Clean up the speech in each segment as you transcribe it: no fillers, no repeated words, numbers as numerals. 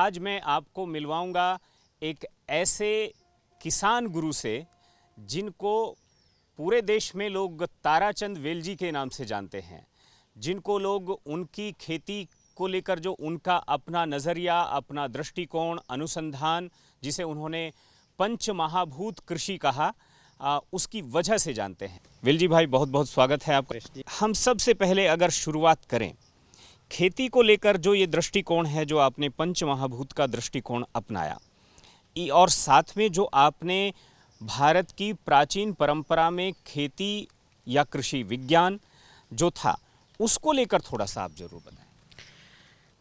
आज मैं आपको मिलवाऊंगा एक ऐसे किसान गुरु से जिनको पूरे देश में लोग ताराचंद वेलजी के नाम से जानते हैं, जिनको लोग उनकी खेती को लेकर जो उनका अपना नज़रिया, अपना दृष्टिकोण, अनुसंधान, जिसे उन्होंने पंच महाभूत कृषि कहा, उसकी वजह से जानते हैं। वेलजी भाई, बहुत बहुत स्वागत है आपका। हम सबसे पहले अगर शुरुआत करें खेती को लेकर, जो ये दृष्टिकोण है जो आपने पंच महाभूत का दृष्टिकोण अपनाया, और साथ में जो आपने भारत की प्राचीन परंपरा में खेती या कृषि विज्ञान जो था उसको लेकर थोड़ा सा आप जरूर बताएं।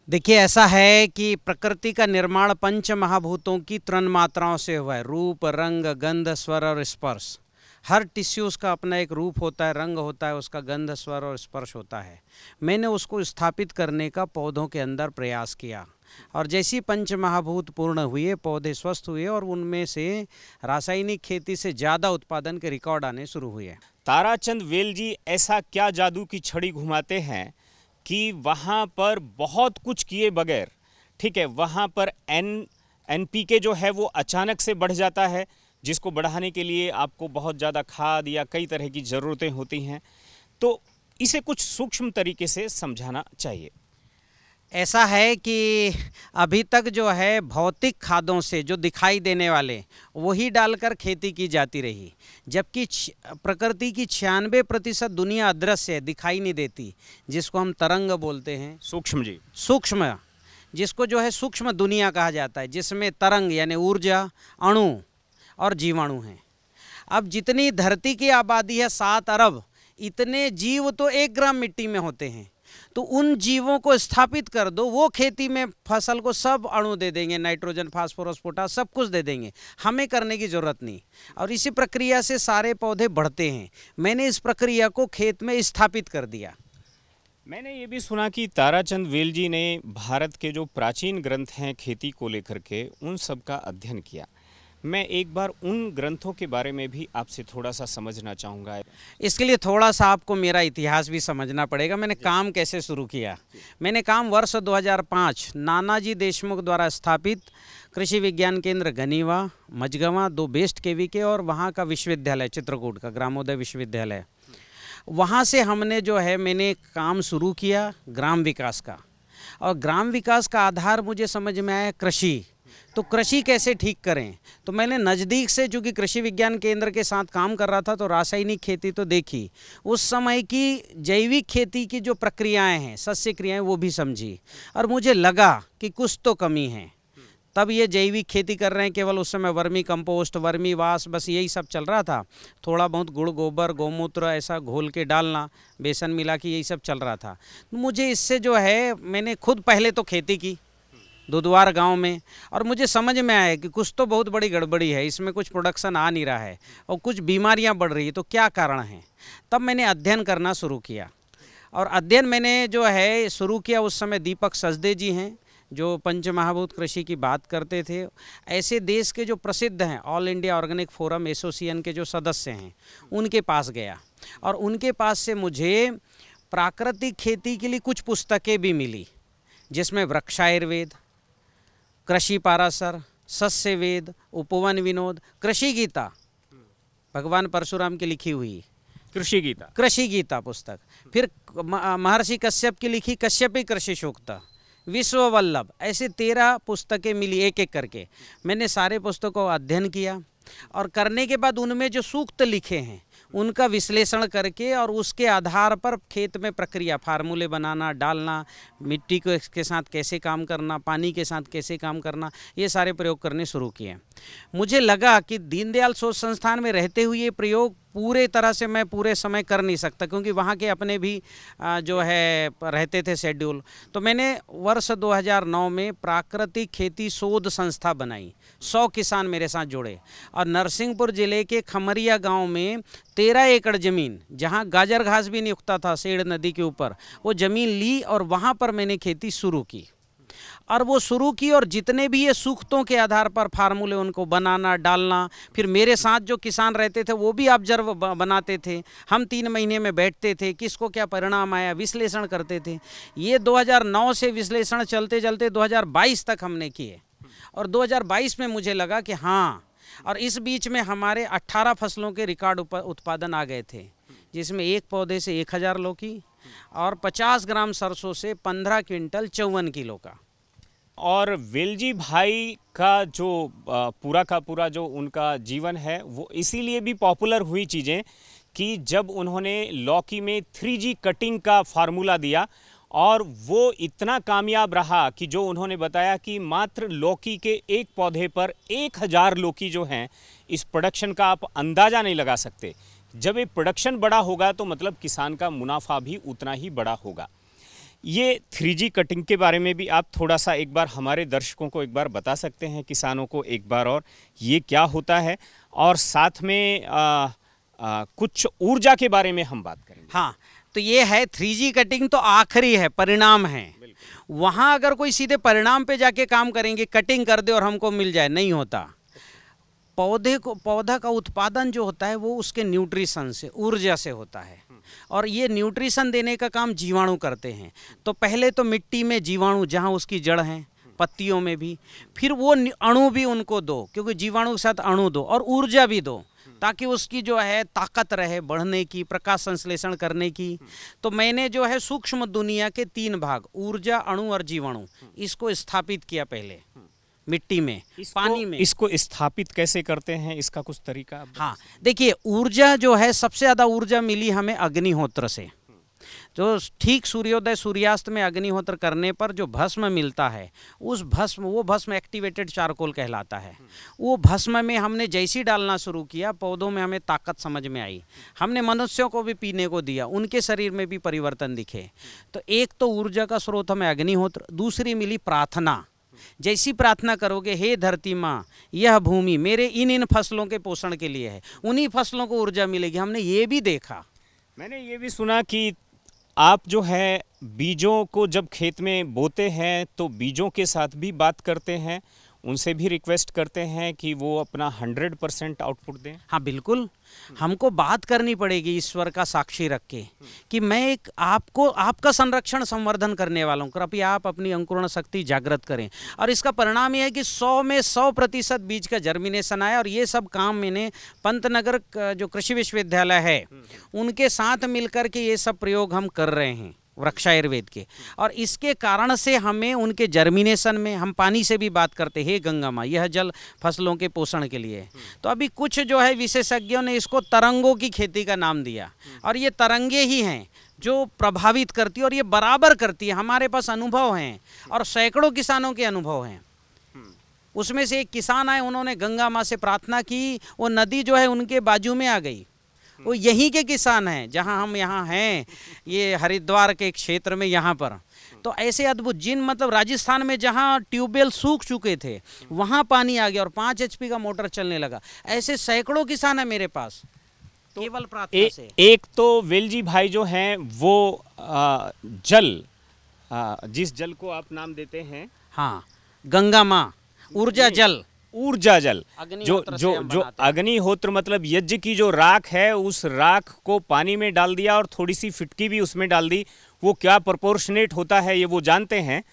देखिए, ऐसा है कि प्रकृति का निर्माण पंच महाभूतों की त्रण मात्राओं से हुआ है। रूप, रंग, गंध, स्वर और स्पर्श। हर टिश्यू उसका अपना एक रूप होता है, रंग होता है, उसका गंध, स्वर और स्पर्श होता है। मैंने उसको स्थापित करने का पौधों के अंदर प्रयास किया, और जैसी पंच महाभूत पूर्ण हुए, पौधे स्वस्थ हुए और उनमें से रासायनिक खेती से ज़्यादा उत्पादन के रिकॉर्ड आने शुरू हुए। ताराचंद वेलजी ऐसा क्या जादू की छड़ी घुमाते हैं कि वहाँ पर बहुत कुछ किए बगैर, ठीक है, वहाँ पर NPK जो है वो अचानक से बढ़ जाता है, जिसको बढ़ाने के लिए आपको बहुत ज़्यादा खाद या कई तरह की ज़रूरतें होती हैं। तो इसे कुछ सूक्ष्म तरीके से समझाना चाहिए। ऐसा है कि अभी तक जो है भौतिक खादों से जो दिखाई देने वाले वही डालकर खेती की जाती रही, जबकि प्रकृति की 96% दुनिया अदृश्य है, दिखाई नहीं देती, जिसको हम तरंग बोलते हैं। सूक्ष्म, जिसको जो है सूक्ष्म दुनिया कहा जाता है, जिसमें तरंग यानी ऊर्जा, अणु और जीवाणु हैं। अब जितनी धरती की आबादी है 7 अरब, इतने जीव तो 1 ग्राम मिट्टी में होते हैं। तो उन जीवों को स्थापित कर दो, वो खेती में फसल को सब अणु दे देंगे, नाइट्रोजन, फास्फोरस, पोटास, सब कुछ दे देंगे, हमें करने की ज़रूरत नहीं। और इसी प्रक्रिया से सारे पौधे बढ़ते हैं। मैंने इस प्रक्रिया को खेत में स्थापित कर दिया। मैंने ये भी सुना कि ताराचंद वेलजी ने भारत के जो प्राचीन ग्रंथ हैं खेती को लेकर के, उन सब का अध्ययन किया। मैं एक बार उन ग्रंथों के बारे में भी आपसे थोड़ा सा समझना चाहूँगा। इसके लिए थोड़ा सा आपको मेरा इतिहास भी समझना पड़ेगा। मैंने काम कैसे शुरू किया। मैंने काम वर्ष 2005 नानाजी देशमुख द्वारा स्थापित कृषि विज्ञान केंद्र गनीवा, मझगवा, 2 बेस्ट केवी के, और वहाँ का विश्वविद्यालय चित्रकूट का ग्रामोदय विश्वविद्यालय, वहाँ से हमने जो है मैंने काम शुरू किया ग्राम विकास का। और ग्राम विकास का आधार मुझे समझ में आया कृषि। तो कृषि कैसे ठीक करें, तो मैंने नज़दीक से, चूँकि कृषि विज्ञान केंद्र के साथ काम कर रहा था, तो रासायनिक खेती तो देखी, उस समय की जैविक खेती की जो प्रक्रियाएं हैं, सस्य क्रियाएं, वो भी समझी। और मुझे लगा कि कुछ तो कमी है। तब ये जैविक खेती कर रहे हैं, केवल उस समय वर्मी कंपोस्ट, वर्मी वास, बस यही सब चल रहा था। थोड़ा बहुत गुड़, गोबर, गौमूत्र ऐसा घोल के डालना, बेसन मिला के, यही सब चल रहा था। मुझे इससे जो है, मैंने खुद पहले तो खेती की दुधवार गांव में, और मुझे समझ में आया कि कुछ तो बहुत बड़ी गड़बड़ी है, इसमें कुछ प्रोडक्शन आ नहीं रहा है और कुछ बीमारियां बढ़ रही है, तो क्या कारण है। तब मैंने अध्ययन करना शुरू किया, और अध्ययन मैंने जो है शुरू किया, उस समय दीपक सचदे जी हैं जो पंच महाभूत कृषि की बात करते थे। ऐसे देश के जो प्रसिद्ध हैं, all India organic forum association के जो सदस्य हैं, उनके पास गया, और उनके पास से मुझे प्राकृतिक खेती के लिए कुछ पुस्तकें भी मिली, जिसमें वृक्षायुर्वेद, कृषि पाराशर, सस्य वेद, उपवन विनोद, कृषि गीता, भगवान परशुराम की लिखी हुई कृषि गीता पुस्तक, फिर महर्षि कश्यप की लिखी कश्यपी कृषि सूक्त, विश्व वल्लभ, ऐसे 13 पुस्तकें मिली एक एक करके। मैंने सारे पुस्तकों का अध्ययन किया, और करने के बाद उनमें जो सूक्त लिखे हैं उनका विश्लेषण करके, और उसके आधार पर खेत में प्रक्रिया, फार्मूले बनाना, डालना, मिट्टी के साथ कैसे काम करना, पानी के साथ कैसे काम करना, ये सारे प्रयोग करने शुरू किए। मुझे लगा कि दीनदयाल शोध संस्थान में रहते हुए ये प्रयोग पूरे तरह से मैं पूरे समय कर नहीं सकता, क्योंकि वहाँ के अपने भी जो है रहते थे शेड्यूल। तो मैंने वर्ष 2009 में प्राकृतिक खेती शोध संस्था बनाई। 100 किसान मेरे साथ जुड़े, और नरसिंहपुर ज़िले के खमरिया गांव में 13 एकड़ ज़मीन, जहां गाजर घास भी नहीं उगता था, सेड़ नदी के ऊपर, वो ज़मीन ली, और वहां पर मैंने खेती शुरू की। और वो शुरू की, और जितने भी ये सूक्तों के आधार पर फार्मूले उनको बनाना डालना, फिर मेरे साथ जो किसान रहते थे वो भी ऑब्जर्व बनाते थे, हम 3 महीने में बैठते थे, किसको क्या परिणाम आया विश्लेषण करते थे। ये 2009 से विश्लेषण चलते चलते 2022 तक हमने किए, और 2022 में मुझे लगा कि हाँ, और इस बीच में हमारे 18 फसलों के रिकॉर्ड उत्पादन आ गए थे, जिसमें एक पौधे से 1000 लौकी और 50 ग्राम सरसों से 15 क्विंटल 54 किलो का। और वेलजी भाई का जो पूरा का पूरा जो उनका जीवन है वो इसीलिए भी पॉपुलर हुई चीज़ें कि जब उन्होंने लौकी में 3G कटिंग का फार्मूला दिया, और वो इतना कामयाब रहा कि जो उन्होंने बताया कि मात्र लौकी के एक पौधे पर 1000 लौकी जो हैं, इस प्रोडक्शन का आप अंदाज़ा नहीं लगा सकते। जब ये प्रोडक्शन बड़ा होगा तो मतलब किसान का मुनाफा भी उतना ही बड़ा होगा। ये 3G कटिंग के बारे में भी आप थोड़ा सा एक बार हमारे दर्शकों को एक बार बता सकते हैं, किसानों को एक बार, और ये क्या होता है, और साथ में कुछ ऊर्जा के बारे में हम बात करेंगे। हाँ, तो ये है 3G कटिंग तो आखिरी है, परिणाम है। वहाँ अगर कोई सीधे परिणाम पे जाके काम करेंगे, कटिंग कर दे और हमको मिल जाए, नहीं होता। पौधा का उत्पादन जो होता है वो उसके न्यूट्रिशन से, ऊर्जा से होता है, और ये न्यूट्रिशन देने का काम जीवाणु करते हैं। तो पहले तो मिट्टी में जीवाणु जहाँ उसकी जड़ है, पत्तियों में भी, फिर वो अणु भी उनको दो, क्योंकि जीवाणु के साथ अणु दो, और ऊर्जा भी दो, ताकि उसकी जो है ताकत रहे बढ़ने की, प्रकाश संश्लेषण करने की। तो मैंने जो है सूक्ष्म दुनिया के 3 भाग, ऊर्जा, अणु और जीवाणु, इसको स्थापित किया पहले मिट्टी में, पानी में। इसको स्थापित कैसे करते हैं, इसका कुछ तरीका? हाँ, देखिए, ऊर्जा जो है, सबसे ज़्यादा ऊर्जा मिली हमें अग्निहोत्र से। जो ठीक सूर्योदय सूर्यास्त में अग्निहोत्र करने पर जो भस्म मिलता है, उस भस्म, वो भस्म एक्टिवेटेड चारकोल कहलाता है। वो भस्म में हमने जैसी डालना शुरू किया, पौधों में हमें ताकत समझ में आई, हमने मनुष्यों को भी पीने को दिया, उनके शरीर में भी परिवर्तन दिखे। तो एक तो ऊर्जा का स्रोत हमें अग्निहोत्र, दूसरी मिली प्रार्थना। जैसी प्रार्थना करोगे, हे धरती माँ, यह भूमि मेरे इन फसलों के पोषण के लिए है, उन्हीं फसलों को ऊर्जा मिलेगी। हमने ये भी देखा। मैंने ये भी सुना कि आप जो है बीजों को जब खेत में बोते हैं तो बीजों के साथ भी बात करते हैं, उनसे भी रिक्वेस्ट करते हैं कि वो अपना 100% आउटपुट दें। हाँ बिल्कुल, हमको बात करनी पड़ेगी ईश्वर का साक्षी रख के कि मैं एक आपका संरक्षण संवर्धन करने वाला हूँ, कृपया आप अपनी अंकुरण शक्ति जागृत करें। और इसका परिणाम यह है कि 100 में 100% बीज का जर्मिनेशन आया। और ये सब काम मैंने पंतनगर जो कृषि विश्वविद्यालय है उनके साथ मिलकर के ये सब प्रयोग हम कर रहे हैं, वृक्षायुर्वेद के। और इसके कारण से हमें उनके जर्मिनेशन में, हम पानी से भी बात करते हैं, गंगा माँ यह जल फसलों के पोषण के लिए। तो अभी कुछ जो है विशेषज्ञों ने इसको तरंगों की खेती का नाम दिया, और ये तरंगे ही हैं जो प्रभावित करती है, और ये बराबर करती है। हमारे पास अनुभव हैं, और सैकड़ों किसानों के अनुभव हैं। उसमें से एक किसान आए, उन्होंने गंगा माँ से प्रार्थना की, वो नदी जो है उनके बाजू में आ गई। वो यहीं के किसान हैं जहां हम यहाँ हैं, ये हरिद्वार के क्षेत्र में यहाँ पर। तो ऐसे अद्भुत, जिन मतलब राजस्थान में जहाँ ट्यूबवेल सूख चुके थे वहाँ पानी आ गया और 5 HP का मोटर चलने लगा। ऐसे सैकड़ों किसान है मेरे पास, तो केवल प्रार्थना से। एक तो वेलजी भाई जो हैं वो जिस जल को आप नाम देते हैं, हाँ, गंगा माँ, ऊर्जा जल, जो अग्निहोत्र मतलब यज्ञ की जो राख है, उस राख को पानी में डाल दिया और थोड़ी सी फिटकी भी उसमें डाल दी। वो क्या प्रोपोर्शनेट होता है ये वो जानते हैं।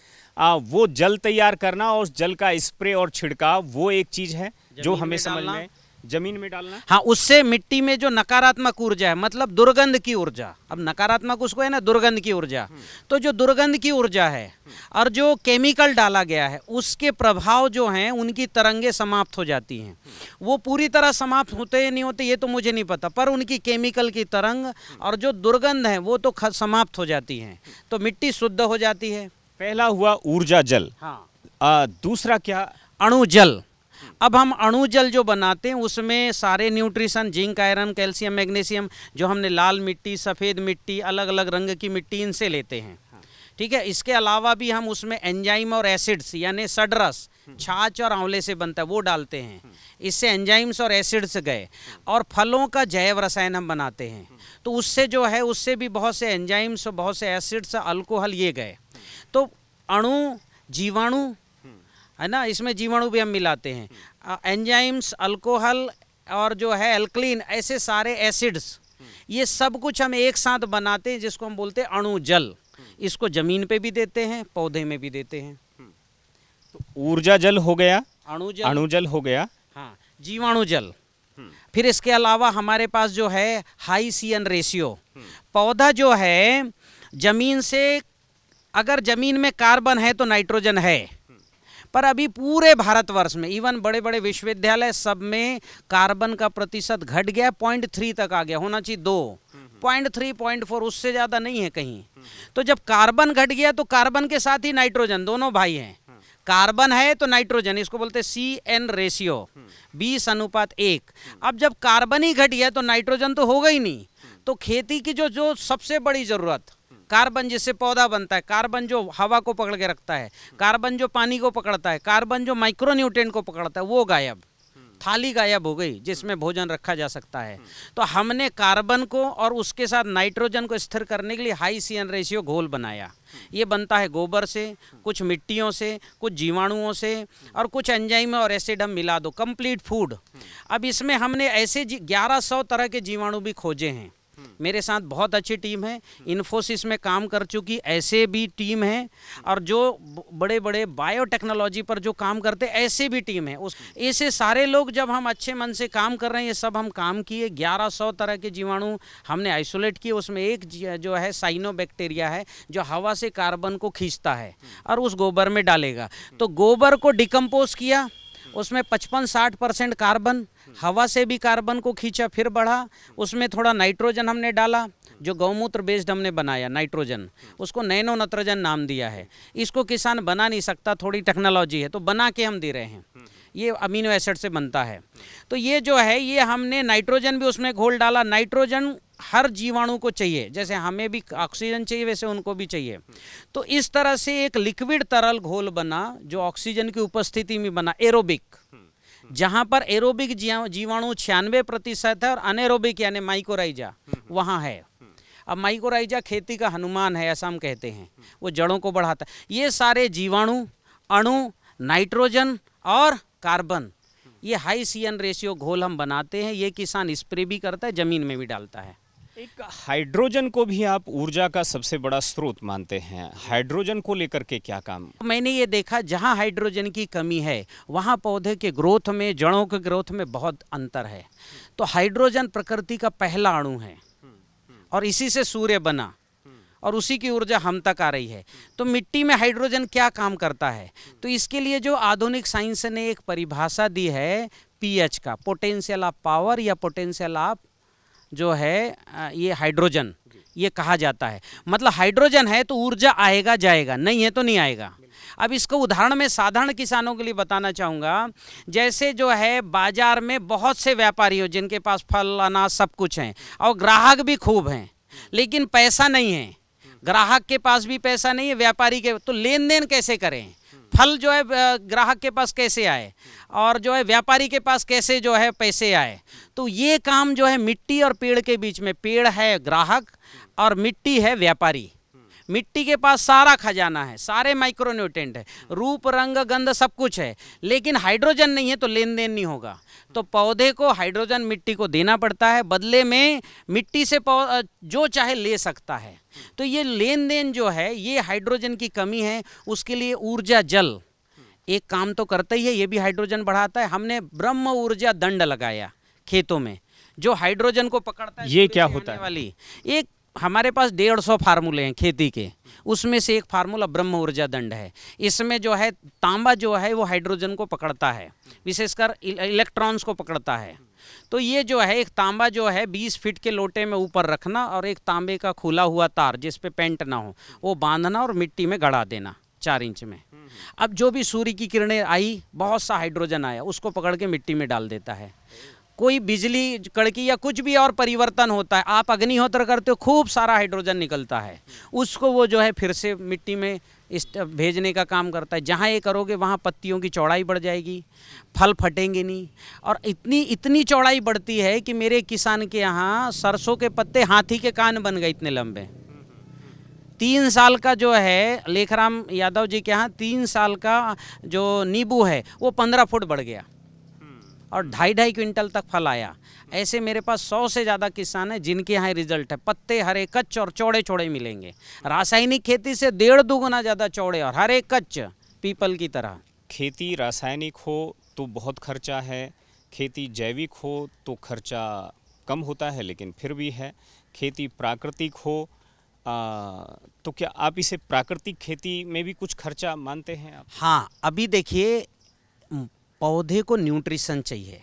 वो जल तैयार करना और उस जल का स्प्रे और छिड़काव, वो एक चीज़ है जो हमें समझ में, जमीन में डालना। हाँ, उससे मिट्टी में जो नकारात्मक ऊर्जा है, मतलब दुर्गंध की ऊर्जा, अब नकारात्मक उसको है ना, दुर्गंध की ऊर्जा, तो जो दुर्गंध की ऊर्जा है और जो केमिकल डाला गया है, उसके प्रभाव जो हैं उनकी तरंगे समाप्त हो जाती हैं। वो पूरी तरह समाप्त होते या नहीं होते ये तो मुझे नहीं पता, पर उनकी केमिकल की तरंग और जो दुर्गंध है वो तो समाप्त हो जाती हैं, तो मिट्टी शुद्ध हो जाती है। पहला हुआ ऊर्जा जल। हाँ, दूसरा क्या? अणु जल। अब हम अणु जल जो बनाते हैं उसमें सारे nutrition, zinc, iron, calcium, magnesium, जो हमने लाल मिट्टी, सफ़ेद मिट्टी, अलग अलग रंग की मिट्टी, इनसे लेते हैं। ठीक है, इसके अलावा भी हम उसमें एंजाइम और एसिड्स, यानी सडरस, छाछ और आंवले से बनता है, वो डालते हैं। इससे एंजाइम्स और एसिड्स गए। और फलों का जैव रसायन हम बनाते हैं, तो उससे जो है, उससे भी बहुत से एंजाइम्स, बहुत से एसिड्स, अल्कोहल ये गए। तो अणु जीवाणु है ना, इसमें जीवाणु भी हम मिलाते हैं, एंजाइम्स, अल्कोहल और जो है अल्कलीन, ऐसे सारे एसिड्स, ये सब कुछ हम एक साथ बनाते हैं जिसको हम बोलते हैं अणु जल। इसको जमीन पे भी देते हैं, पौधे में भी देते हैं। तो ऊर्जा जल हो गया, अणुजल, अणुजल हो गया, हाँ, जीवाणु जल। फिर इसके अलावा हमारे पास जो है हाई CN रेशियो। पौधा जो है जमीन से, अगर जमीन में कार्बन है तो नाइट्रोजन है, पर अभी पूरे भारतवर्ष में इवन बड़े बड़े विश्वविद्यालय सब में कार्बन का प्रतिशत घट गया, 0.3 तक आ गया, होना चाहिए 2, 0.3, 0.4, उससे ज़्यादा नहीं है कहीं। तो जब कार्बन घट गया तो कार्बन के साथ ही नाइट्रोजन, दोनों भाई हैं, कार्बन है तो नाइट्रोजन, इसको बोलते हैं CN रेशियो, 20:1। अब जब कार्बन ही घट गया तो नाइट्रोजन तो होगा ही नहीं। तो खेती की जो सबसे बड़ी ज़रूरत, कार्बन जिससे पौधा बनता है, कार्बन जो हवा को पकड़ के रखता है, कार्बन जो पानी को पकड़ता है, कार्बन जो माइक्रो न्यूट्रिएंट को पकड़ता है, वो गायब, थाली गायब हो गई जिसमें भोजन रखा जा सकता है। तो हमने कार्बन को और उसके साथ नाइट्रोजन को स्थिर करने के लिए हाई CN रेशियो घोल बनाया। ये बनता है गोबर से, कुछ मिट्टियों से, कुछ जीवाणुओं से और कुछ एंजाइम और एसिड हम मिला दो, कंप्लीट फूड। अब इसमें हमने ऐसे 1100 तरह के जीवाणु भी खोजे हैं। मेरे साथ बहुत अच्छी टीम है, इन्फोसिस में काम कर चुकी ऐसे भी टीम है, और जो बड़े बड़े बायोटेक्नोलॉजी पर जो काम करते ऐसे भी टीम है। ऐसे सारे लोग जब हम अच्छे मन से काम कर रहे हैं, ये सब हम काम किए, 1100 तरह के जीवाणु हमने आइसोलेट किए। उसमें एक जो है साइनोबैक्टीरिया है जो हवा से कार्बन को खींचता है और उस गोबर में डालेगा। तो गोबर को डिकम्पोज किया, उसमें 55-60% कार्बन, हवा से भी कार्बन को खींचा, फिर बढ़ा, उसमें थोड़ा नाइट्रोजन हमने डाला, जो गौमूत्र बेस्ड हमने बनाया नाइट्रोजन, उसको नैनो नत्रजन नाम दिया है। इसको किसान बना नहीं सकता, थोड़ी टेक्नोलॉजी है, तो बना के हम दे रहे हैं। ये अमीनो एसिड से बनता है। तो ये जो है, ये हमने नाइट्रोजन भी उसमें घोल डाला। नाइट्रोजन हर जीवाणु को चाहिए, जैसे हमें भी ऑक्सीजन चाहिए वैसे उनको भी चाहिए। तो इस तरह से एक लिक्विड तरल घोल बना जो ऑक्सीजन की उपस्थिति में बना, एरोबिक, जहाँ पर एरोबिक जीवाणु 96% है और अनएरोबिक यानी माइकोराइजा वहाँ है। अब माइकोराइजा खेती का हनुमान है ऐसा हम कहते हैं, वो जड़ों को बढ़ाता है। ये सारे जीवाणु, अणु, नाइट्रोजन और कार्बन, ये हाई CN रेशियो घोल हम बनाते हैं। ये किसान स्प्रे भी करता है, जमीन में भी डालता है। एक हाइड्रोजन को भी आप ऊर्जा का सबसे बड़ा स्रोत मानते हैं, हाइड्रोजन को लेकर के क्या काम? मैंने ये देखा जहाँ हाइड्रोजन की कमी है वहाँ पौधे के ग्रोथ में, जड़ों के ग्रोथ में बहुत अंतर है। तो हाइड्रोजन प्रकृति का पहला अणु है और इसी से सूर्य बना और उसी की ऊर्जा हम तक आ रही है। तो मिट्टी में हाइड्रोजन क्या काम करता है? तो इसके लिए जो आधुनिक साइंस ने एक परिभाषा दी है pH का, पोटेंशियल ऑफ पावर या पोटेंशियल ऑफ जो है ये हाइड्रोजन, ये कहा जाता है। मतलब हाइड्रोजन है तो ऊर्जा आएगा जाएगा, नहीं है तो नहीं आएगा। अब इसको उदाहरण में साधारण किसानों के लिए बताना चाहूँगा। जैसे जो है बाजार में बहुत से व्यापारी हो जिनके पास फल, अनाज सब कुछ हैं और ग्राहक भी खूब हैं, लेकिन पैसा नहीं है। ग्राहक के पास भी पैसा नहीं है, व्यापारी के, तो लेन देन कैसे करें? फल जो है ग्राहक के पास कैसे आए और जो है व्यापारी के पास कैसे जो है पैसे आए? तो ये काम जो है मिट्टी और पेड़ के बीच में, पेड़ है ग्राहक और मिट्टी है व्यापारी। मिट्टी के पास सारा खजाना है, सारे माइक्रोन्यूट्रिएंट है, रूप रंग गंध सब कुछ है, लेकिन हाइड्रोजन नहीं है तो लेन देन नहीं होगा। तो पौधे को हाइड्रोजन मिट्टी को देना पड़ता है, बदले में मिट्टी से जो चाहे ले सकता है। तो ये लेन देन जो है, ये हाइड्रोजन की कमी है। उसके लिए ऊर्जा जल एक काम तो करता ही है, ये भी हाइड्रोजन बढ़ाता है। हमने ब्रह्म ऊर्जा दंड लगाया खेतों में जो हाइड्रोजन को पकड़ता है। ये क्या होता है? वाली एक हमारे पास 150 फार्मूले हैं खेती के, उसमें से एक फार्मूला ब्रह्म ऊर्जा दंड है। इसमें जो है तांबा जो है वो हाइड्रोजन को पकड़ता है, विशेषकर इलेक्ट्रॉन्स को पकड़ता है। तो ये जो है एक तांबा जो है 20 फीट के लोटे में ऊपर रखना और एक तांबे का खुला हुआ तार जिस पे पेंट ना हो वो बांधना और मिट्टी में गड़ा देना 4 इंच में। अब जो भी सूर्य की किरणें आई, बहुत सा हाइड्रोजन आया, उसको पकड़ के मिट्टी में डाल देता है। कोई बिजली कड़की या कुछ भी और परिवर्तन होता है, आप अग्निहोत्र करते हो, खूब सारा हाइड्रोजन निकलता है, उसको वो जो है फिर से मिट्टी में भेजने का काम करता है। जहाँ ये करोगे वहाँ पत्तियों की चौड़ाई बढ़ जाएगी, फल फटेंगे नहीं। और इतनी चौड़ाई बढ़ती है कि मेरे किसान के यहाँ सरसों के पत्ते हाथी के कान बन गए, इतने लंबे। 3 साल का जो है लेखराम यादव जी के यहाँ 3 साल का जो नींबू है वो 15 फुट बढ़ गया और 2.5 क्विंटल तक फल आया। ऐसे मेरे पास 100 से ज़्यादा किसान हैं जिनके यहाँ रिजल्ट है। पत्ते हरे कच्च और चौड़े चौड़े मिलेंगे। रासायनिक खेती से 1.5 दुगुना ज़्यादा चौड़े और हरे कच्च पीपल की तरह। खेती रासायनिक हो तो बहुत खर्चा है, खेती जैविक हो तो खर्चा कम होता है लेकिन फिर भी है। खेती प्राकृतिक हो तो क्या आप इसे प्राकृतिक खेती में भी कुछ खर्चा मानते हैं आप? हाँ, अभी देखिए पौधे को न्यूट्रिशन चाहिए।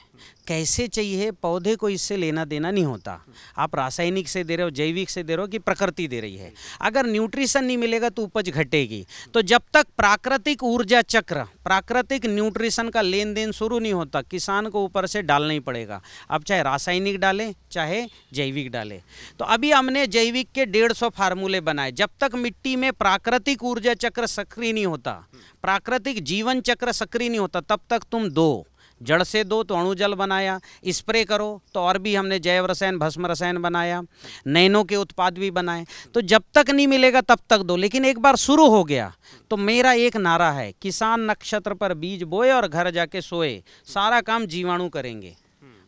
कैसे चाहिए? पौधे को इससे लेना देना नहीं होता। आप रासायनिक से दे रहे हो, जैविक से दे रहे हो कि प्रकृति दे रही है। अगर न्यूट्रिशन नहीं मिलेगा तो उपज घटेगी। तो जब तक प्राकृतिक ऊर्जा चक्र, प्राकृतिक न्यूट्रिशन का लेन देन शुरू नहीं होता, किसान को ऊपर से डालना ही पड़ेगा। अब चाहे रासायनिक डालें चाहे जैविक डालें। तो अभी हमने जैविक के 150 फार्मूले बनाए। जब तक मिट्टी में प्राकृतिक ऊर्जा चक्र सक्रिय नहीं होता, प्राकृतिक जीवन चक्र सक्रिय नहीं होता, तब तक तुम दो, जड़ से दो तो अणुजल बनाया, स्प्रे करो तो और भी हमने जैव रसायन, भस्म रसायन बनाया, नैनो के उत्पाद भी बनाए। तो जब तक नहीं मिलेगा तब तक दो। लेकिन एक बार शुरू हो गया तो मेरा एक नारा है, किसान नक्षत्र पर बीज बोए और घर जाके सोए। सारा काम जीवाणु करेंगे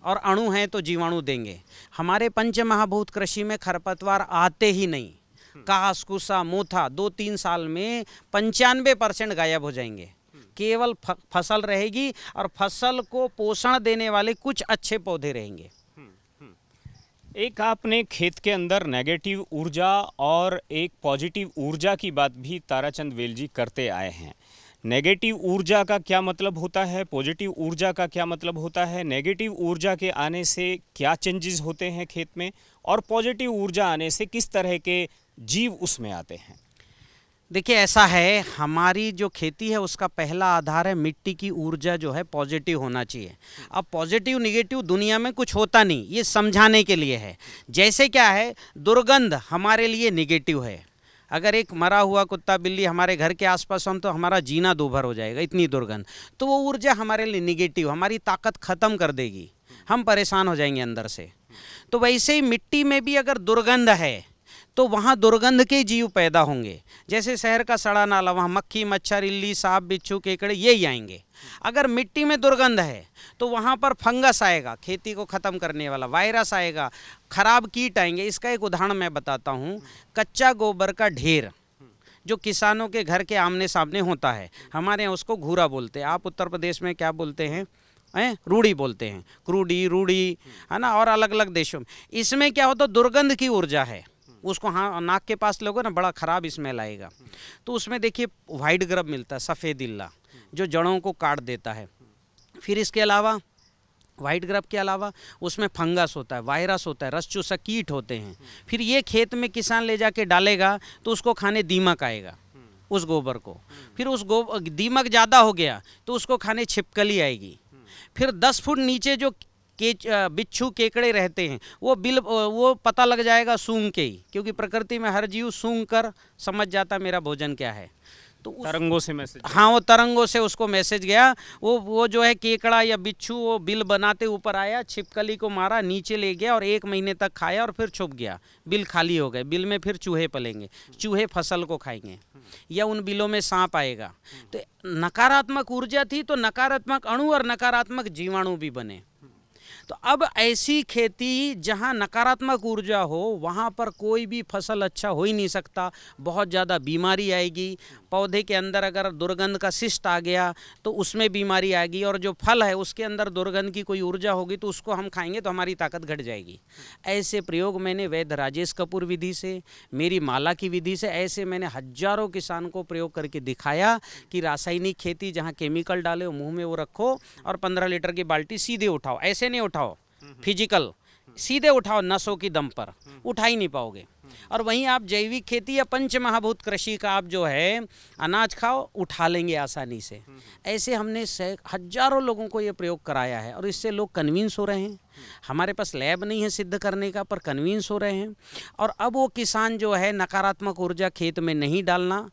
और अणु हैं तो जीवाणु देंगे। हमारे पंच महाभूत कृषि में खरपतवार आते ही नहीं। घास कुसा मोथा 2-3 साल में 95% गायब हो जाएंगे। केवल फसल रहेगी और फसल को पोषण देने वाले कुछ अच्छे पौधे रहेंगे। एक आपने खेत के अंदर नेगेटिव ऊर्जा और एक पॉजिटिव ऊर्जा की बात भी ताराचंद वेल जी करते आए हैं। नेगेटिव ऊर्जा का क्या मतलब होता है, पॉजिटिव ऊर्जा का क्या मतलब होता है, नेगेटिव ऊर्जा के आने से क्या चेंजेस होते हैं खेत में, और पॉजिटिव ऊर्जा आने से किस तरह के जीव उसमें आते हैं? देखिए ऐसा है, हमारी जो खेती है उसका पहला आधार है मिट्टी की ऊर्जा जो है पॉजिटिव होना चाहिए। अब पॉजिटिव निगेटिव दुनिया में कुछ होता नहीं, ये समझाने के लिए है। जैसे क्या है, दुर्गंध हमारे लिए निगेटिव है। अगर एक मरा हुआ कुत्ता बिल्ली हमारे घर के आसपास हम तो हमारा जीना दूभर हो जाएगा, इतनी दुर्गंध। तो वो ऊर्जा हमारे लिए निगेटिव, हमारी ताकत खत्म कर देगी, हम परेशान हो जाएंगे अंदर से। तो वैसे ही मिट्टी में भी अगर दुर्गंध है तो वहाँ दुर्गंध के जीव पैदा होंगे। जैसे शहर का सड़ा नाला, वहाँ मक्खी मच्छर इल्ली सांप बिच्छू केकड़े यही आएंगे। अगर मिट्टी में दुर्गंध है तो वहाँ पर फंगस आएगा, खेती को ख़त्म करने वाला वायरस आएगा, खराब कीट आएंगे। इसका एक उदाहरण मैं बताता हूँ। कच्चा गोबर का ढेर जो किसानों के घर के आमने सामने होता है, हमारे यहाँ उसको घूरा बोलते हैं। आप उत्तर प्रदेश में क्या बोलते हैं? रूढ़ी बोलते हैं, क्रूडी रूढ़ी, है ना, और अलग अलग देशों में। इसमें क्या होता है, दुर्गंध की ऊर्जा है। उसको हाँ नाक के पास लोगे ना, बड़ा ख़राब स्मेल आएगा। तो उसमें देखिए वाइट ग्रब मिलता है, सफ़ेद इल्ला, जो जड़ों को काट देता है। फिर इसके अलावा वाइट ग्रब के अलावा उसमें फंगस होता है, वायरस होता है, रस चूसा कीट होते हैं। फिर ये खेत में किसान ले जाके डालेगा तो उसको खाने दीमक आएगा उस गोबर को। फिर उस दीमक ज़्यादा हो गया तो उसको खाने छिपकली आएगी। फिर 10 फुट नीचे जो बिच्छू केकड़े रहते हैं वो पता लग जाएगा सूंघ के ही, क्योंकि प्रकृति में हर जीव सूंघ कर समझ जाता मेरा भोजन क्या है। तो तरंगों से मैसेज, हाँ, वो तरंगों से उसको मैसेज गया। वो जो है केकड़ा या बिच्छू वो बिल बनाते ऊपर आया, छिपकली को मारा, नीचे ले गया और 1 महीने तक खाया और फिर छुप गया। बिल खाली हो गए। बिल में फिर चूहे पलेंगे, चूहे फसल को खाएंगे या उन बिलों में सांप आएगा। तो नकारात्मक ऊर्जा थी तो नकारात्मक अणु और नकारात्मक जीवाणु भी बने। तो अब ऐसी खेती जहाँ नकारात्मक ऊर्जा हो वहाँ पर कोई भी फसल अच्छा हो ही नहीं सकता। बहुत ज़्यादा बीमारी आएगी। पौधे के अंदर अगर दुर्गंध का शिष्ट आ गया तो उसमें बीमारी आएगी, और जो फल है उसके अंदर दुर्गंध की कोई ऊर्जा होगी तो उसको हम खाएंगे तो हमारी ताकत घट जाएगी। ऐसे प्रयोग मैंने वैद्य राजेश कपूर विधि से, मेरी माला की विधि से, ऐसे मैंने हजारों किसान को प्रयोग करके दिखाया कि रासायनिक खेती जहाँ केमिकल डाले मुँह में वो रखो और 15 लीटर की बाल्टी सीधे उठाओ। ऐसे नहीं उठाओ फिजिकल, सीधे उठाओ, नसों की दम पर उठा ही नहीं पाओगे। और वहीं आप जैविक खेती या पंच महाभूत कृषि का आप जो है अनाज खाओ, उठा लेंगे आसानी से। ऐसे हमने हजारों लोगों को ये प्रयोग कराया है और इससे लोग कन्विंस हो रहे हैं। हमारे पास लैब नहीं है सिद्ध करने का, पर कन्विंस हो रहे हैं। और अब वो किसान जो है नकारात्मक ऊर्जा खेत में नहीं डालना,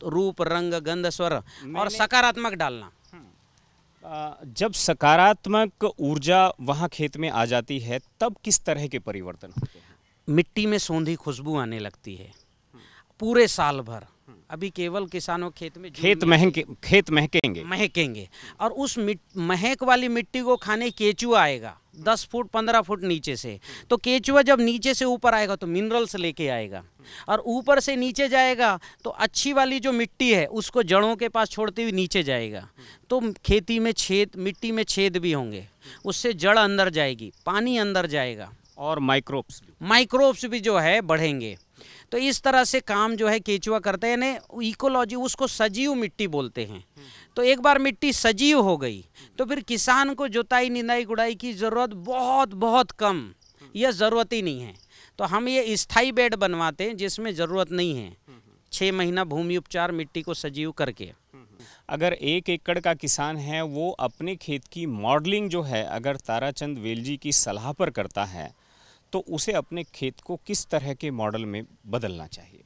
रूप रंग गंध स्वर, और सकारात्मक डालना। जब सकारात्मक ऊर्जा वहाँ खेत में आ जाती है तब किस तरह के परिवर्तन होते हैं? मिट्टी में सौंधी खुशबू आने लगती है। पूरे साल भर। अभी केवल किसानों खेत में खेत महकेंगे और उस महक वाली मिट्टी को खाने केचुआ आएगा 10 फुट 15 फुट नीचे से। तो केचुआ जब नीचे से ऊपर आएगा तो मिनरल्स लेके आएगा, और ऊपर से नीचे जाएगा तो अच्छी वाली जो मिट्टी है उसको जड़ों के पास छोड़ते हुए नीचे जाएगा। तो खेती में छेद, मिट्टी में छेद भी होंगे, उससे जड़ अंदर जाएगी, पानी अंदर जाएगा और माइक्रोब्स भी जो है बढ़ेंगे। तो इस तरह से काम जो है केचुआ करते हैं, यानी इकोलॉजी, उसको सजीव मिट्टी बोलते हैं। तो एक बार मिट्टी सजीव हो गई तो फिर किसान को जुताई निंदाई गुड़ाई की ज़रूरत बहुत बहुत कम, यह ज़रूरत ही नहीं है। तो हम ये स्थाई बेड बनवाते हैं जिसमें ज़रूरत नहीं है, 6 महीना भूमि उपचार मिट्टी को सजीव करके। अगर 1 एकड़ का किसान है वो अपने खेत की मॉडलिंग जो है अगर ताराचंद वेलजी की सलाह पर करता है तो उसे अपने खेत को किस तरह के मॉडल में बदलना चाहिए?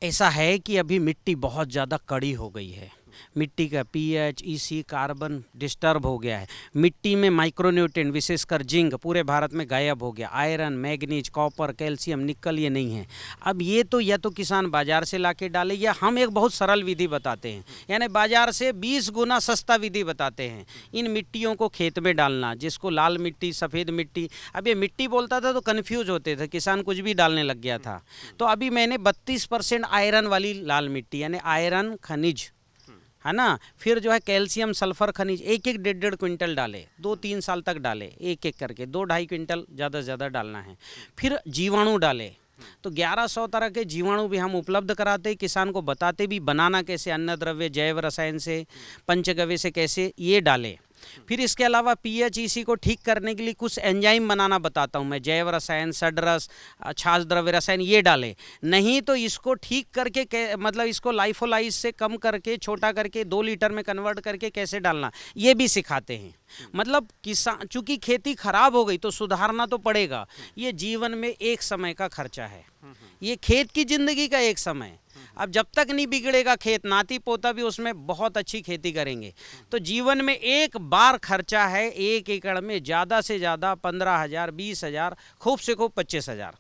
ऐसा है कि अभी मिट्टी बहुत ज़्यादा कड़ी हो गई है, मिट्टी का पीएच, ईसी, कार्बन डिस्टर्ब हो गया है। मिट्टी में माइक्रोन्यूट्रिएंट विशेषकर जिंक पूरे भारत में गायब हो गया। आयरन, मैग्नीज, कॉपर, कैल्शियम, निकल ये नहीं है। अब ये तो या तो किसान बाजार से लाके डाले, या हम एक बहुत सरल विधि बताते हैं, यानी बाजार से 20 गुना सस्ता विधि बताते हैं इन मिट्टियों को खेत में डालना, जिसको लाल मिट्टी, सफ़ेद मिट्टी। अब ये मिट्टी बोलता था तो कन्फ्यूज होते थे, किसान कुछ भी डालने लग गया था। तो अभी मैंने 32% आयरन वाली लाल मिट्टी, यानी आयरन खनिज है ना, फिर जो है कैल्शियम, सल्फर खनिज 1-1, 1.5 क्विंटल डाले, 2-3 साल तक डाले, 1-1 करके 2-2.5 क्विंटल ज़्यादा से ज़्यादा डालना है। फिर जीवाणु डाले, तो 1100 तरह के जीवाणु भी हम उपलब्ध कराते, किसान को बताते भी बनाना कैसे, अन्न द्रव्य, जैव रसायन से, पंचगव्य से कैसे ये डाले। फिर इसके अलावा पीएच, ईसी को ठीक करने के लिए कुछ एंजाइम बनाना बताता हूँ मैं, जैव रसायन, सडरस, छाछ द्रव्य रसायन ये डाले। नहीं तो इसको ठीक करके मतलब इसको लाइफोलाइज से कम करके, छोटा करके 2 लीटर में कन्वर्ट करके कैसे डालना ये भी सिखाते हैं। मतलब किसान, चूंकि खेती खराब हो गई तो सुधारना तो पड़ेगा। ये जीवन में एक समय का खर्चा है, ये खेत की जिंदगी का एक समय। अब जब तक नहीं बिगड़ेगा खेत, नाती पोता भी उसमें बहुत अच्छी खेती करेंगे। तो जीवन में एक बार खर्चा है 1 एकड़ में ज़्यादा से ज़्यादा 15,000, 20,000, खूब से खूब 25,000।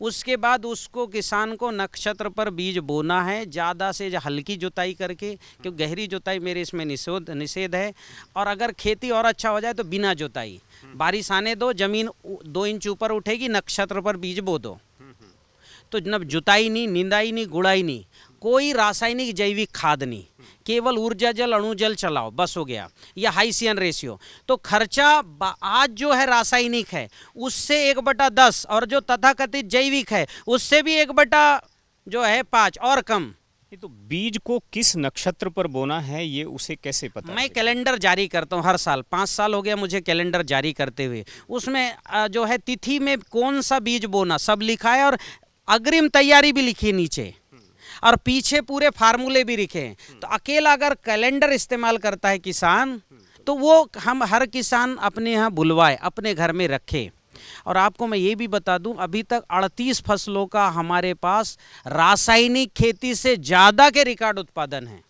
उसके बाद उसको किसान को नक्षत्र पर बीज बोना है, ज़्यादा से हल्की जुताई करके, क्योंकि गहरी जुताई मेरे इसमें निषेध है। और अगर खेती और अच्छा हो जाए तो बिना जुताई, बारिश आने दो, ज़मीन 2 इंच ऊपर उठेगी, नक्षत्र पर बीज बो दो। तो न जुताई नहीं, निंदाई नहीं, गुड़ाई नहीं, कोई रासायनिक जैविक खाद नहीं, केवल ऊर्जा जल, अणु जल चलाओ, बस हो गया। या हाइसियन रेशियो। तो खर्चा आज जो है रासायनिक है उससे 1/10, और जो तथाकथित जैविक है उससे भी 1/5 और कम। तो बीज को किस नक्षत्र पर बोना है ये उसे कैसे पता? मैं कैलेंडर जारी करता हूँ हर साल, 5 साल हो गया मुझे कैलेंडर जारी करते हुए। उसमें जो है तिथि में कौन सा बीज बोना सब लिखा है, और अग्रिम तैयारी भी लिखी नीचे, और पीछे पूरे फार्मूले भी लिखे हैं। तो अकेला अगर कैलेंडर इस्तेमाल करता है किसान तो वो हम हर किसान अपने यहाँ बुलवाए, अपने घर में रखे। और आपको मैं ये भी बता दूं, अभी तक 38 फसलों का हमारे पास रासायनिक खेती से ज़्यादा के रिकॉर्ड उत्पादन है,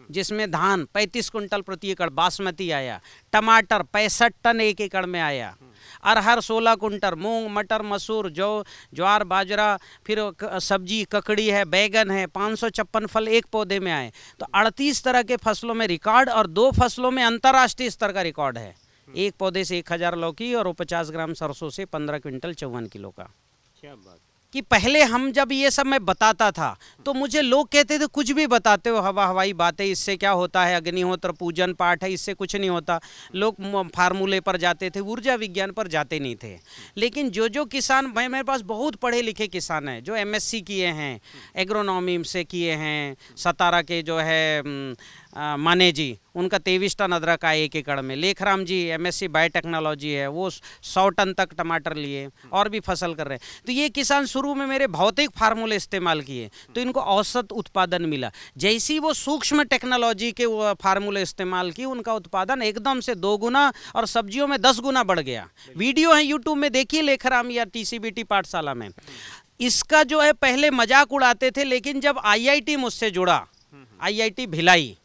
जिसमें धान 35 कुंटल प्रति एकड़ बासमती आया, टमाटर 65 टन 1 एकड़ में आया, अरहर 16 कुंटल, मूंग, मटर, मसूर, जौ, ज्वार, बाजरा, फिर सब्जी ककड़ी है, बैगन है, 556 फल एक पौधे में आए। तो 38 तरह के फसलों में रिकॉर्ड, और 2 फसलों में अंतर्राष्ट्रीय स्तर का रिकॉर्ड है। एक पौधे से 1000 लौकी और 50 ग्राम सरसों से 15 क्विंटल 54 किलो का। क्या बात कि पहले हम जब ये सब मैं बताता था तो मुझे लोग कहते थे कुछ भी बताते हो, हवाई बातें, इससे क्या होता है, अग्निहोत्र पूजन पाठ है, इससे कुछ नहीं होता। लोग फार्मूले पर जाते थे, ऊर्जा विज्ञान पर जाते नहीं थे। लेकिन जो किसान, मेरे पास बहुत पढ़े लिखे किसान हैं जो MSc किए हैं, एग्रोनॉमी से किए हैं, सतारा के जो है माने जी, उनका 23 टन अदरक आए 1 एकड़ में। लेखराम जी MSc बायोटेक्नोलॉजी है, वो 100 टन तक टमाटर लिए और भी फसल कर रहे हैं। तो ये किसान शुरू में मेरे भौतिक फार्मूले इस्तेमाल किए तो इनको औसत उत्पादन मिला। जैसी वो सूक्ष्म टेक्नोलॉजी के वो फार्मूले इस्तेमाल किए, उनका उत्पादन एकदम से 2 गुना और सब्जियों में 10 गुना बढ़ गया। वीडियो है यूट्यूब में, देखिए लेखराम या TCBT पाठशाला में। इसका जो है पहले मजाक उड़ाते थे, लेकिन जब IIT मुझसे जुड़ा, IIT भिलाई,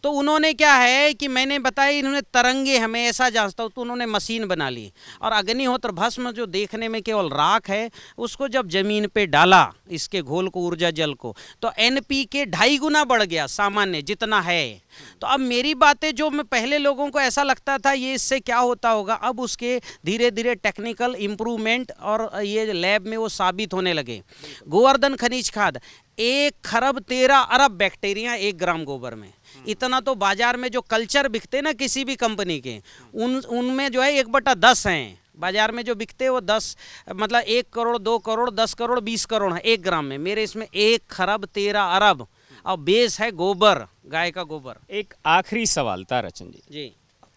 तो उन्होंने क्या है कि मैंने बताया इन्होंने तरंगे हमें ऐसा जांचता, तो उन्होंने मशीन बना ली और अग्निहोत्र भस्म जो देखने में केवल राख है, उसको जब जमीन पे डाला इसके घोल को, ऊर्जा जल को, तो NPK 2.5 गुना बढ़ गया सामान्य जितना है। तो अब मेरी बातें जो मैं पहले लोगों को ऐसा लगता था ये इससे क्या होता होगा, अब उसके धीरे धीरे टेक्निकल इम्प्रूवमेंट और ये लैब में वो साबित होने लगे। गोवर्धन खनिज खाद 1,13,00,000,000 बैक्टीरिया 1 ग्राम गोबर में, इतना तो बाजार में जो कल्चर बिकते ना किसी भी कंपनी के, उनमें जो है 1/10 हैं बाजार में जो बिकते, वो 10 मतलब 1 करोड़ 2 करोड़ 10 करोड़ 20 करोड़ है 1 ग्राम में। मेरे इसमें 1,13,00,000,000 और बेस है गोबर, गाय का गोबर। एक आखिरी सवाल ताराचंद जी,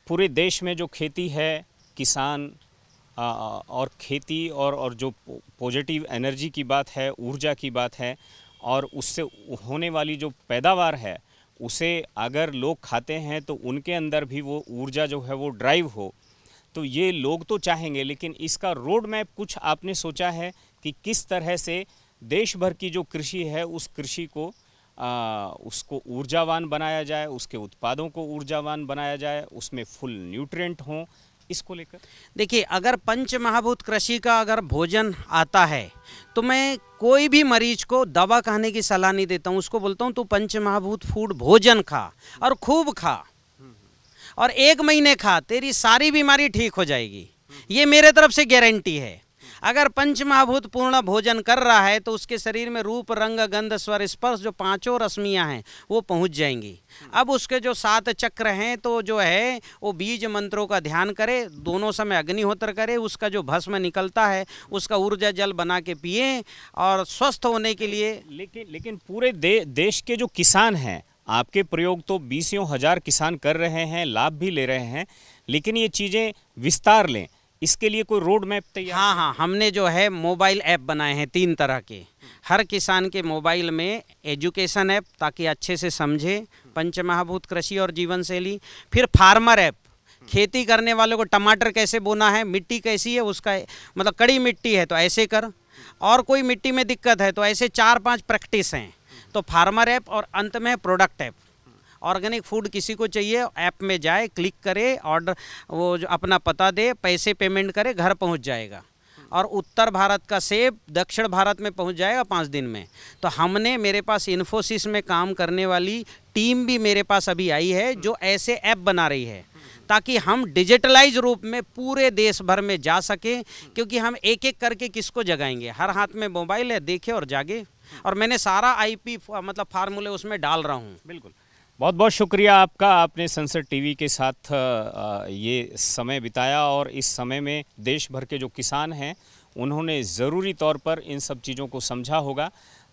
पूरे देश में जो खेती है, किसान और खेती और जो पॉजिटिव एनर्जी की बात है, ऊर्जा की बात है, और उससे होने वाली जो पैदावार है उसे अगर लोग खाते हैं तो उनके अंदर भी वो ऊर्जा जो है वो ड्राइव हो, तो ये लोग तो चाहेंगे, लेकिन इसका रोड मैप कुछ आपने सोचा है कि किस तरह से देश भर की जो कृषि है उस कृषि को उसको ऊर्जावान बनाया जाए, उसके उत्पादों को ऊर्जावान बनाया जाए, उसमें फुल न्यूट्रिएंट हों, इसको लेकर? देखिए, अगर पंच महाभूत कृषि का अगर भोजन आता है तो मैं कोई भी मरीज को दवा खाने की सलाह नहीं देता हूँ, उसको बोलता हूँ तू पंच महाभूत फूड भोजन खा और खूब खा और 1 महीने खा, तेरी सारी बीमारी ठीक हो जाएगी, ये मेरे तरफ से गारंटी है। अगर पंच महाभूत पूर्ण भोजन कर रहा है तो उसके शरीर में रूप रंग गंध स्वर स्पर्श जो 5 रश्मियां हैं वो पहुंच जाएंगी। अब उसके जो 7 चक्र हैं तो जो है वो बीज मंत्रों का ध्यान करे, दोनों समय अग्निहोत्र करे, उसका जो भस्म निकलता है उसका ऊर्जा जल बना के पिए और स्वस्थ होने के लिए। लेकिन पूरे देश के जो किसान हैं, आपके प्रयोग तो 20,000 किसान कर रहे हैं, लाभ भी ले रहे हैं, लेकिन ये चीज़ें विस्तार लें, इसके लिए कोई रोड मैप तैयार? हाँ, हमने जो है मोबाइल ऐप बनाए हैं 3 तरह के। हर किसान के मोबाइल में एजुकेशन ऐप ताकि अच्छे से समझे पंचमहाभूत कृषि और जीवन शैली, फिर फार्मर ऐप, खेती करने वालों को टमाटर कैसे बोना है, मिट्टी कैसी है उसका, मतलब कड़ी मिट्टी है तो ऐसे कर, और कोई मिट्टी में दिक्कत है तो ऐसे 4-5 प्रैक्टिस हैं। तो फार्मर ऐप और अंत में प्रोडक्ट ऐप। ऑर्गेनिक फूड किसी को चाहिए, ऐप में जाए, क्लिक करे, ऑर्डर वो जो अपना पता दे, पैसे पेमेंट करे, घर पहुंच जाएगा। और उत्तर भारत का सेब दक्षिण भारत में पहुंच जाएगा 5 दिन में। तो हमने, मेरे पास इन्फोसिस में काम करने वाली टीम भी मेरे पास अभी आई है जो ऐसे ऐप बना रही है ताकि हम डिजिटलाइज रूप में पूरे देश भर में जा सकें, क्योंकि हम एक एक करके किसको जगाएंगे, हर हाथ में मोबाइल है, देखे और जागे। और मैंने सारा IP मतलब फार्मूले उसमें डाल रहा हूँ। बिल्कुल, बहुत बहुत शुक्रिया आपका, आपने संसद टीवी के साथ ये समय बिताया और इस समय में देश भर के जो किसान हैं उन्होंने ज़रूरी तौर पर इन सब चीज़ों को समझा होगा।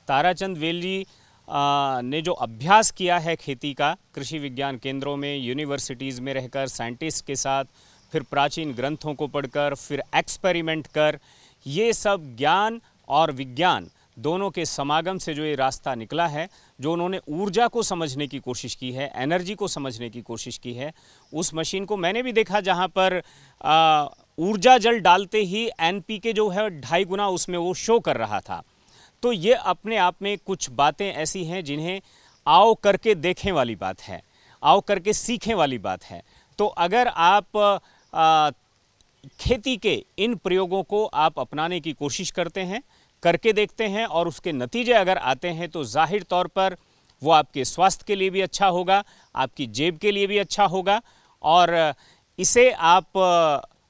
ताराचंद वेलजी ने जो अभ्यास किया है खेती का, कृषि विज्ञान केंद्रों में, यूनिवर्सिटीज़ में रहकर, साइंटिस्ट के साथ, फिर प्राचीन ग्रंथों को पढ़कर, फिर एक्सपेरिमेंट कर, ये सब ज्ञान और विज्ञान दोनों के समागम से जो ये रास्ता निकला है, जो उन्होंने ऊर्जा को समझने की कोशिश की है, एनर्जी को समझने की कोशिश की है, उस मशीन को मैंने भी देखा जहाँ पर ऊर्जा जल डालते ही NPK जो है 2.5 गुना उसमें वो शो कर रहा था। तो ये अपने आप में कुछ बातें ऐसी हैं जिन्हें आओ करके देखें वाली बात है, आओ करके सीखें वाली बात है। तो अगर आप खेती के इन प्रयोगों को आप अपनाने की कोशिश करते हैं, करके देखते हैं और उसके नतीजे अगर आते हैं तो जाहिर तौर पर वो आपके स्वास्थ्य के लिए भी अच्छा होगा, आपकी जेब के लिए भी अच्छा होगा, और इसे आप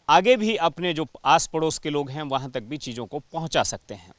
आगे भी अपने जो आस पड़ोस के लोग हैं वहाँ तक भी चीज़ों को पहुँचा सकते हैं।